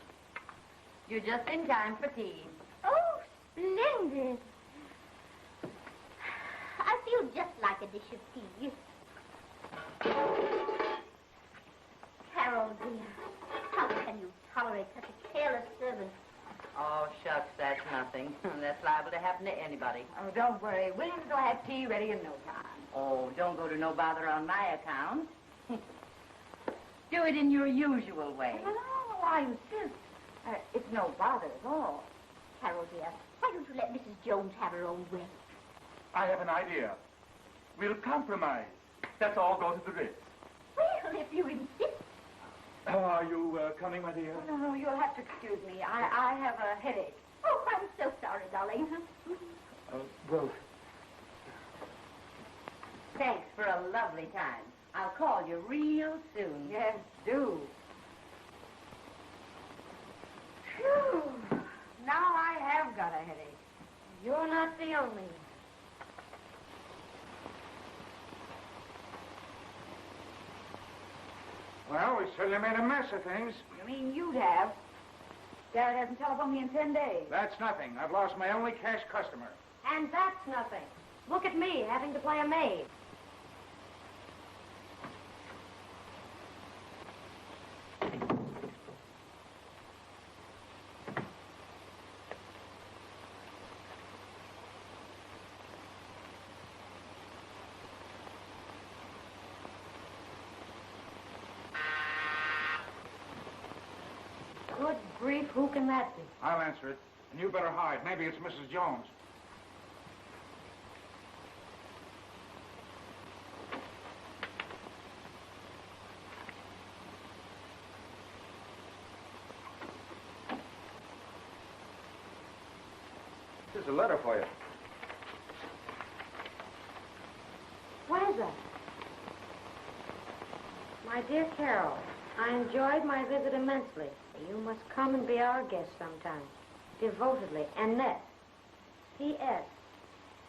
You're just in time for tea. Oh, splendid. I feel just like a dish of tea. Carol, dear, how can you tolerate such a careless servant? Oh, shucks, that's nothing. That's liable to happen to anybody. Oh, don't worry. Williams will have tea ready in no time. Oh, don't go to no bother on my account. Do it in your usual way. No, I insist. It's no bother at all. Carol, dear, why don't you let Mrs. Jones have her own way? I have an idea. We'll compromise. Let's all go to the Ritz. Well, if you insist. Are you coming, my dear? Oh, no, you'll have to excuse me. I have a headache. Oh, I'm so sorry, darling. Well... Thanks for a lovely time. I'll call you real soon. Yes, do. Phew. Now I have got a headache. You're not the only one. Well, we certainly made a mess of things. You mean you'd have? Garrett hasn't telephoned me in 10 days. That's nothing. I've lost my only cash customer. And that's nothing. Look at me, having to play a maid. Good grief, who can that be? I'll answer it. And you better hide. Maybe it's Mrs. Jones. Here's a letter for you. What is that? My dear Carol, I enjoyed my visit immensely. You must come and be our guest sometime. Devotedly, Annette. P.S.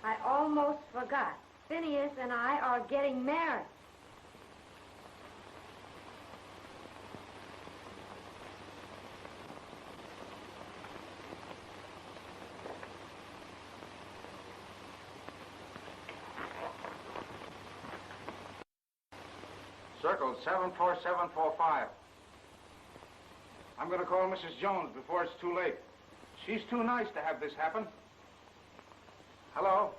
I almost forgot. Phineas and I are getting married. Circle 74745. I'm going to call Mrs. Jones before it's too late. She's too nice to have this happen. Hello?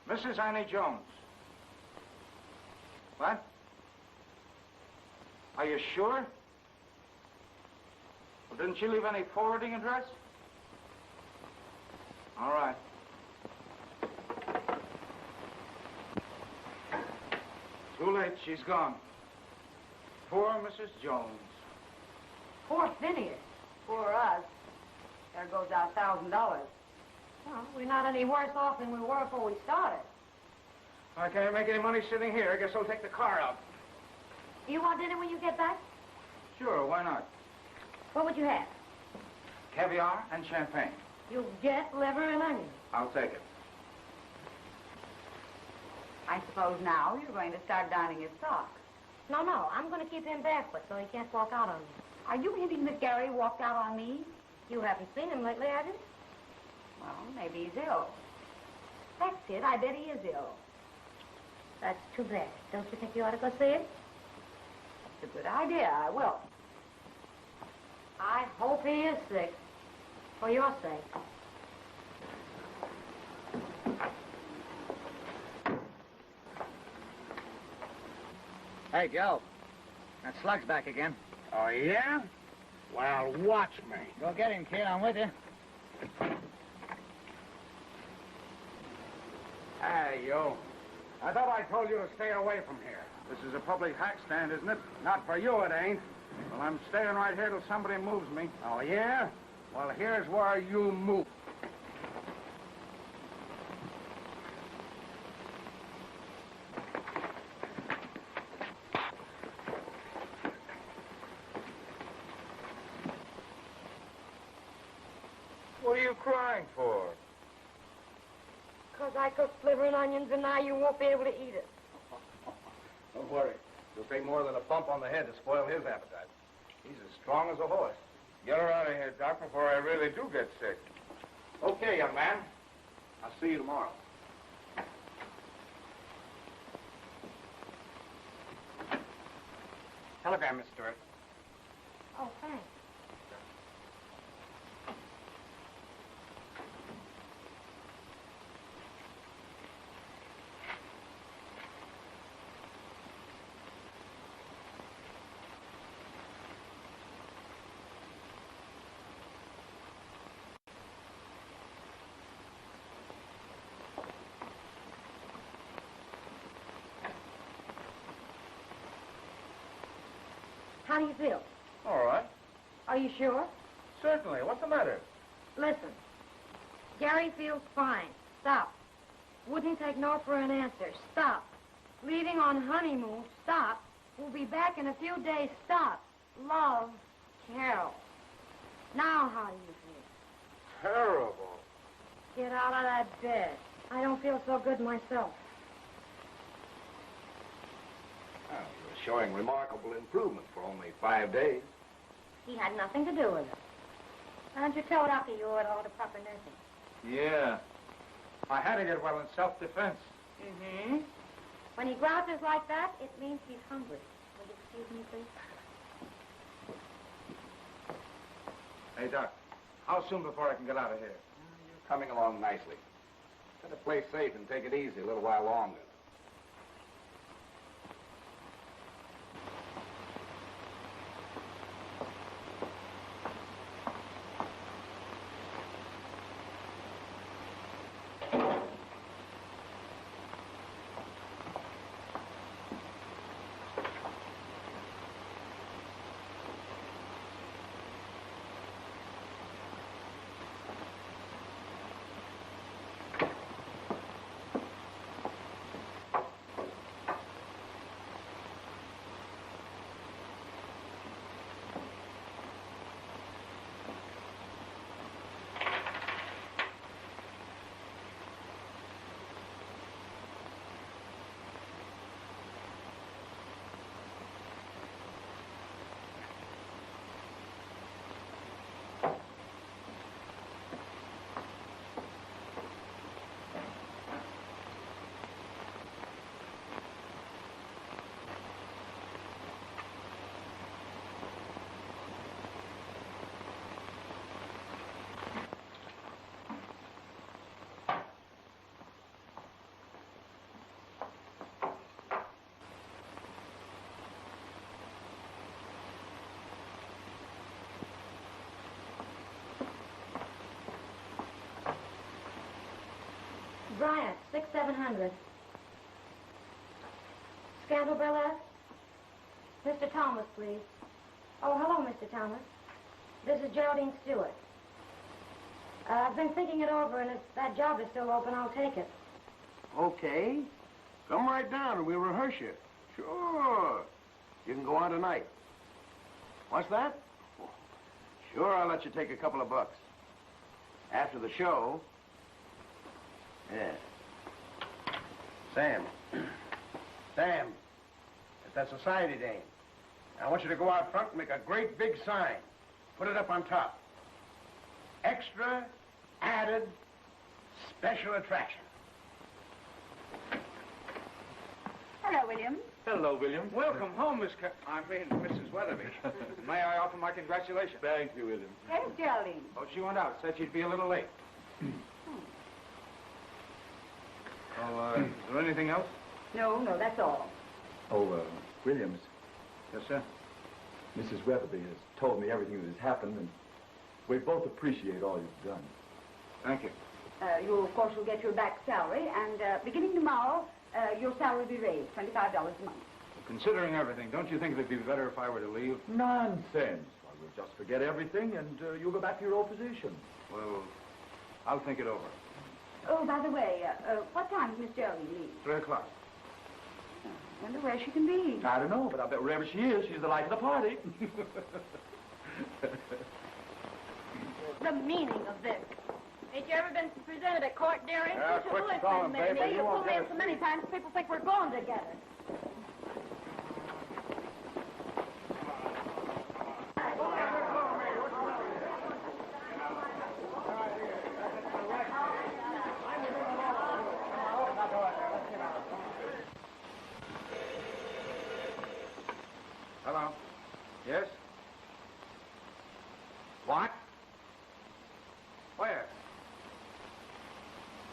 Mrs. Annie Jones. What? Are you sure? Well, didn't she leave any forwarding address? All right. Too late. She's gone. Poor Mrs. Jones. Poor Phineas. Poor us. There goes our $1,000. Well, we're not any worse off than we were before we started. I can't make any money sitting here. I guess I'll take the car out. You want dinner when you get back? Sure, why not? What would you have? Caviar and champagne. You'll get liver and onions. I'll take it. I suppose now you're going to start donning his socks. No, I'm going to keep him barefoot so he can't walk out on me. Are you hinting that Gary walked out on me? You haven't seen him lately, have you? Well, maybe he's ill. That's it. I bet he is ill. That's too bad. Don't you think you ought to go see him? It's a good idea. I will. I hope he is sick. For your sake. Hey, Joe. That slug's back again. Oh, yeah? Well, watch me. Go get him, kid. I'm with you. Hey, you. I thought I told you to stay away from here. This is a public hack stand, isn't it? Not for you, it ain't. Well, I'm staying right here till somebody moves me. Oh, yeah? Well, here's where you move. What are you crying for? Because I cooked liver and onions and now you won't be able to eat it. Don't worry. It'll take more than a bump on the head to spoil his appetite. He's as strong as a horse. Get her out of here, Doc, before I really do get sick. Okay, young man. I'll see you tomorrow. Telegram, Miss Stewart. Oh, thanks. How do you feel? All right. Are you sure? Certainly. What's the matter? Listen. Gary feels fine. Stop. Wouldn't take no for an answer. Stop. Leaving on honeymoon. Stop. We'll be back in a few days. Stop. Love, Carol. Now how do you feel? Terrible. Get out of that bed. I don't feel so good myself. Well, you're showing remarkable improvement for only 5 days. He had nothing to do with it. Why don't you tell Doctor you owe it all to proper nursing? Yeah. I had to get well in self-defense. Mm-hmm. When he grouches like that, it means he's hungry. Will you excuse me, please? Hey, Doc, how soon before I can get out of here? You're coming along nicely. Better play safe and take it easy a little while longer. Bryant, 6-700. Scandal burlesque? Mr. Thomas, please. Oh, hello, Mr. Thomas. This is Geraldine Stewart. I've been thinking it over, and if that job is still open, I'll take it. Okay. Come right down and we'll rehearse you. Sure. You can go on tonight. What's that? Sure, I'll let you take a couple of bucks. After the show. Yeah. Sam. Sam. It's that society dame. I want you to go out front and make a great big sign. Put it up on top. Extra, added, special attraction. Hello, William. Hello, William. Welcome home, Mrs. Weatherby. May I offer my congratulations? Thank you, William. Where's Geraldine? Oh, she went out. Said she'd be a little late. Is there anything else? No, that's all. Oh, Williams, Yes, sir. Mrs. Weatherby has told me everything that has happened, and we both appreciate all you've done. Thank you. You, of course, will get your back salary, and beginning tomorrow, your salary will be raised, $25 a month. Considering everything, don't you think it'd be better if I were to leave? Nonsense. Why, we'll just forget everything, and you'll go back to your old position. Well, I'll think it over. Oh, by the way, what time does Miss Geraldine leave? 3 o'clock. I wonder where she can be. I don't know, but I bet wherever she is, she's the life of the party. The meaning of this. Ain't you ever been presented at court, dearie? Yeah, quit stalling, baby. You pull me in so many times, people think we're going together. Hello. Yes? What? Where?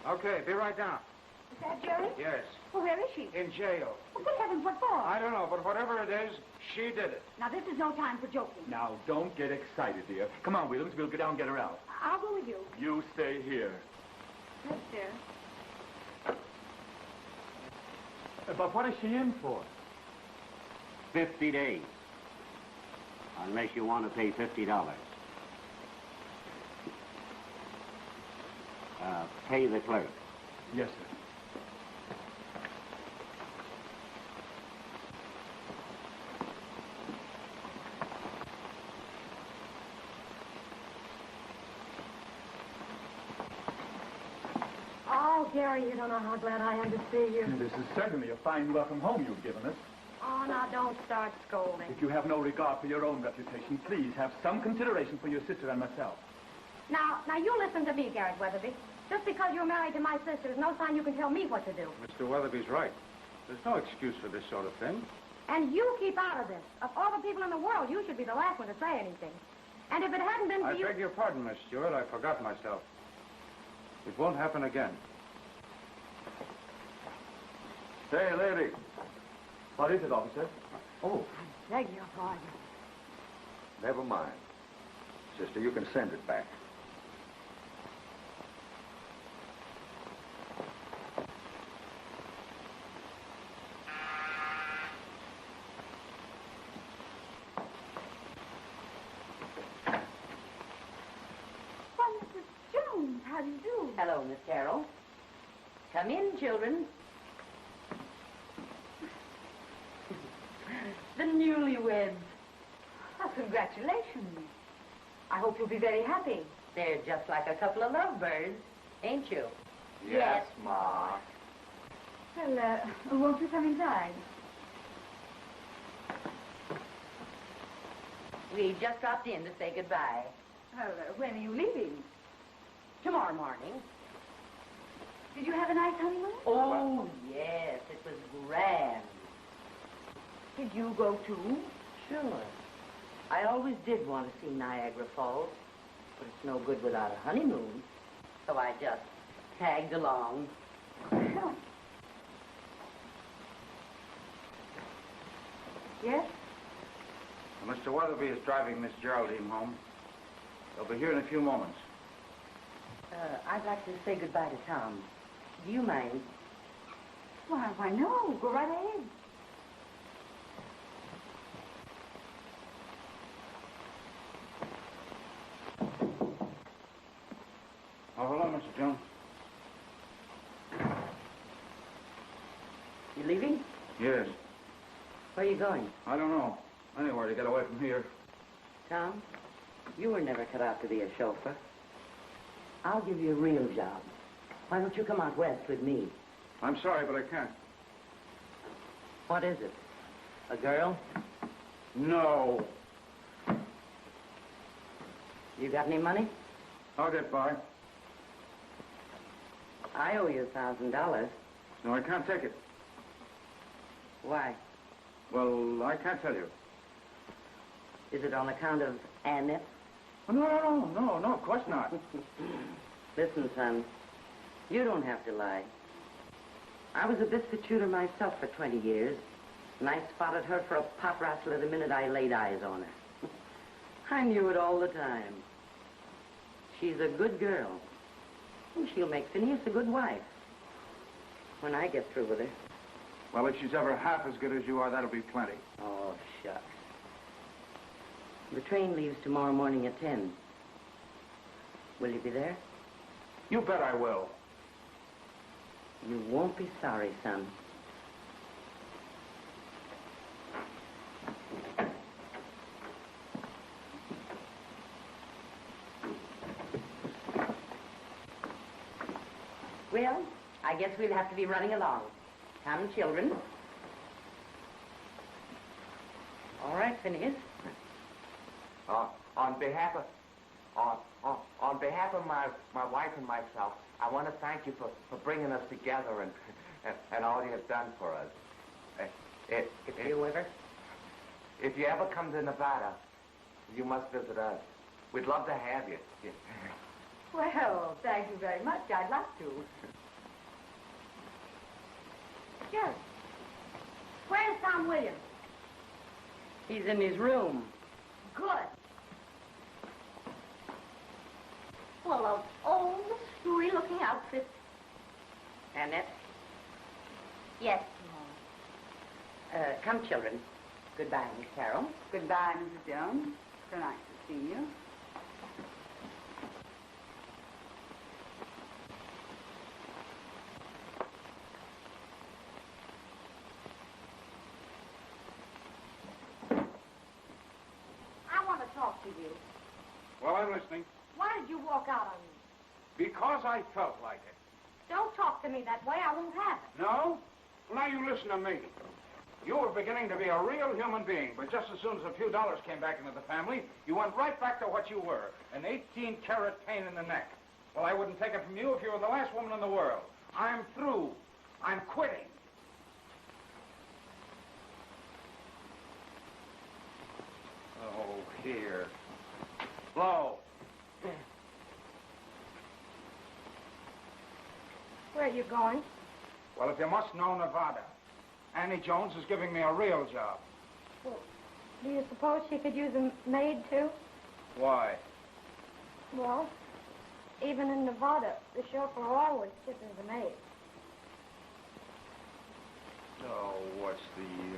Okay, be right down. Is that Jerry? Yes. Well, where is she? In jail. Well, good heavens, what for? I don't know, but whatever it is, she did it. Now, this is no time for joking. Now, don't get excited, dear. Come on, Williams, we'll go down and get her out. I'll go with you. You stay here. Yes, dear. But what is she in for? 50 days. Unless you want to pay $50. Pay the clerk. Yes, sir. Oh, Gary, you don't know how glad I am to see you. This is certainly a fine welcome home you've given us. Oh, now, don't start scolding. If you have no regard for your own reputation, please have some consideration for your sister and myself. Now, you listen to me, Garrett Weatherby. Just because you're married to my sister is no sign you can tell me what to do. Mr. Weatherby's right. There's no excuse for this sort of thing. And you keep out of this. Of all the people in the world, you should be the last one to say anything. And if it hadn't been for I you... beg your pardon, Miss Stewart. I forgot myself. It won't happen again. Say, lady. What is it, officer? Oh. I beg your pardon. Never mind. Sister, you can send it back. Well, Mrs. Jones, how do you do? Hello, Miss Carol. Come in, children. The newlyweds. Oh, congratulations. I hope you'll be very happy. They're just like a couple of lovebirds, ain't you? Yes, Ma. Well, won't you come inside? We just dropped in to say goodbye. Well, when are you leaving? Tomorrow morning. Did you have a nice honeymoon? Oh, yes, it was grand. Did you go too? Sure. I always did want to see Niagara Falls, but it's no good without a honeymoon. So I just tagged along. Yes? Well, Mr. Weatherby is driving Miss Geraldine home. They'll be here in a few moments. I'd like to say goodbye to Tom. Do you mind? Why, no. Go right ahead. Oh, hello, Mr. Jones. You leaving? Yes. Where are you going? I don't know. Anywhere to get away from here. Tom, you were never cut out to be a chauffeur. I'll give you a real job. Why don't you come out west with me? I'm sorry, but I can't. What is it? A girl? No. You got any money? I'll get by. I owe you $1,000. No, I can't take it. Why? Well, I can't tell you. Is it on account of Annette? Oh, no, of course not. Listen, son, you don't have to lie. I was a biscuit shooter myself for 20 years, and I spotted her for a pop rattler the minute I laid eyes on her. I knew it all the time. She's a good girl, and she'll make Phineas a good wife when I get through with her. Well, if she's ever half as good as you are, that'll be plenty. Oh, shucks. The train leaves tomorrow morning at 10. Will you be there? You bet I will. You won't be sorry, son. Well, I guess we'll have to be running along. Come, children. All right, Phineas. On behalf of my wife and myself, I want to thank you for bringing us together and all you have done for us. If you ever come to Nevada, you must visit us. We'd love to have you. Well, thank you very much. I'd love to. Sure. Where's Tom Williams? He's in his room. Good. Full of old, screwy-looking outfits. Annette? Yes. Come, children. Goodbye, Miss Carol. Goodbye, Mrs. Jones. So nice to see you. I want to talk to you. Well, I'm listening. Why did you walk out on me? Because I felt like it. Don't talk to me that way. I won't have it. No? Well, now you listen to me. You were beginning to be a real human being, but just as soon as a few dollars came back into the family, you went right back to what you were, an 18-carat pain in the neck. Well, I wouldn't take it from you if you were the last woman in the world. I'm through. I'm quitting. Oh, here. Blow. Where are you going? Well, if you must know, Nevada. Annie Jones is giving me a real job. Well, do you suppose she could use a maid, too? Why? Well, even in Nevada, the chauffeur always chipping the maid. Oh, what's the